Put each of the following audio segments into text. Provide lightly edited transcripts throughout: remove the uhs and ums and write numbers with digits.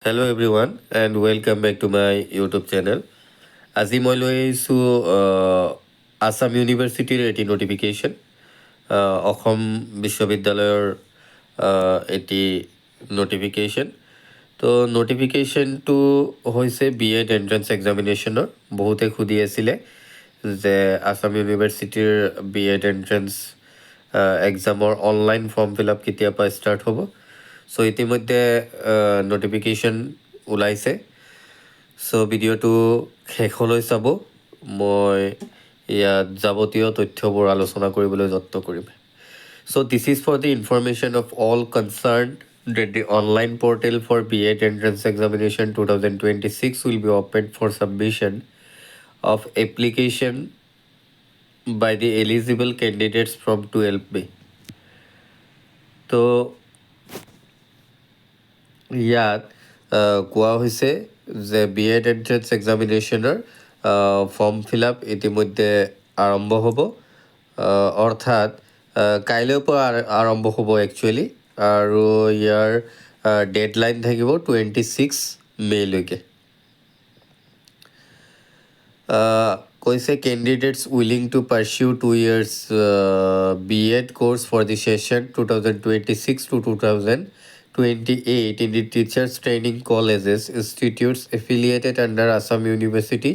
Hello everyone and welcome back to my YouTube channel. আজি মই লৈ আহিছোঁ আছাম ইউনিভাৰ্চিটিৰ এটি নটিফিকেশ্যন অসম বিশ্ববিদ্যালয়ৰ এটি নটিফিকেশ্যন তো নটিফিকেশ্যনটো হৈছে BEd এণ্ট্ৰেঞ্চ এক্সামিনেশ্যনৰ বহুতে সুধি আছিলে যে আছাম ইউনিভাৰ্চিটিৰ BEd এণ্ট্ৰেঞ্চ এক্সামৰ অনলাইন ফৰ্ম ফিল আপ কেতিয়াৰ পৰা ষ্টাৰ্ট হ'ব চ' ইতিমধ্যে নটিফিকেশ্যন ওলাইছে চ' ভিডিঅ'টো শেষলৈ চাব মই ইয়াত যাৱতীয় তথ্যবোৰ আলোচনা কৰিবলৈ যত্ন কৰিম so' this is for the information of all concern that the online portal for BEd entrance examination 2026 will be opened for submission of application by the eligible candidates from 12B. তো ইয়াত কোৱা হৈছে যে BEd এণ্ট্ৰেঞ্চ এক্সামিনেশ্যনৰ form fill up ইতিমধ্যে আৰম্ভ হ'ব অৰ্থাৎ কাইলৈৰ পৰা আৰম্ভ হ'ব একচুৱেলি আৰু ইয়াৰ ডেডলাইন থাকিব 26 মে'লৈকে কৈছে candidates willing to pursue 2 years BEd course for the session 2026 to 2028 in the teachers training colleges institutes affiliated under Assam University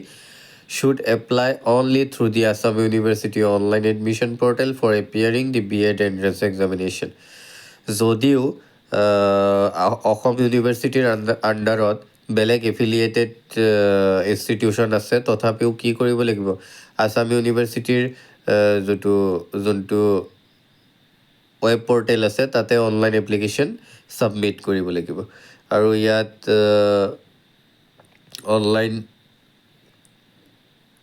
should apply only through the Assam University online admission portal for appearing the BEd entrance examination. যদিও অসম ইউনিভাৰ্চিটিৰ আণ্ডাৰত বেলেগ affiliated institution আছে তথাপিও কি কৰিব লাগিব আছাম ইউনিভাৰ্চিটিৰ যোনটো ৱেব পৰ্টেল আছে তাতে অনলাইন এপ্লিকেশ্যন ছাবমিট কৰিব লাগিব আৰু ইয়াত অনলাইন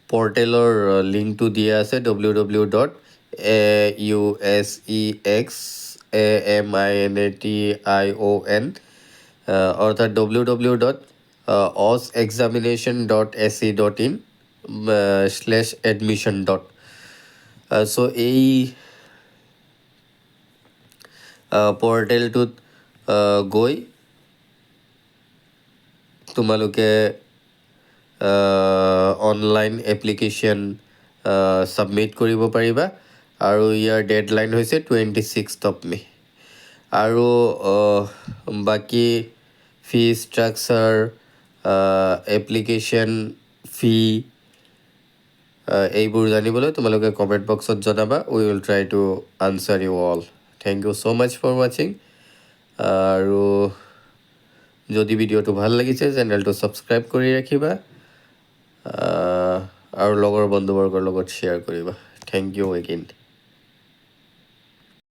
পৰ্টেলৰ লিংকটো দিয়া আছে www.usexamination অৰ্থাৎ www.osexamination.se.in/admission. চ' এই পৰ্টেলটোত গৈ তোমালোকে অনলাইন এপ্লিকেশ্যন ছাবমিট কৰিব পাৰিবা আৰু ইয়াৰ ডেডলাইন হৈছে 26 মে' আৰু বাকী ফি ষ্ট্ৰাকচাৰ এপ্লিকেশ্যন ফি এইবোৰ জানিবলৈ তোমালোকে কমেণ্ট বক্সত জনাবা we will try to answer you all thank you so' much for ৱাচিং আৰু যদি ভিডিঅ'টো ভাল লাগিছে চেনেলটো ছাবস্ক্ৰাইব কৰি ৰাখিবা আৰু লগৰ বন্ধুবৰ্গৰ লগত শ্বেয়াৰ কৰিবা থেংক ইউ এগেইন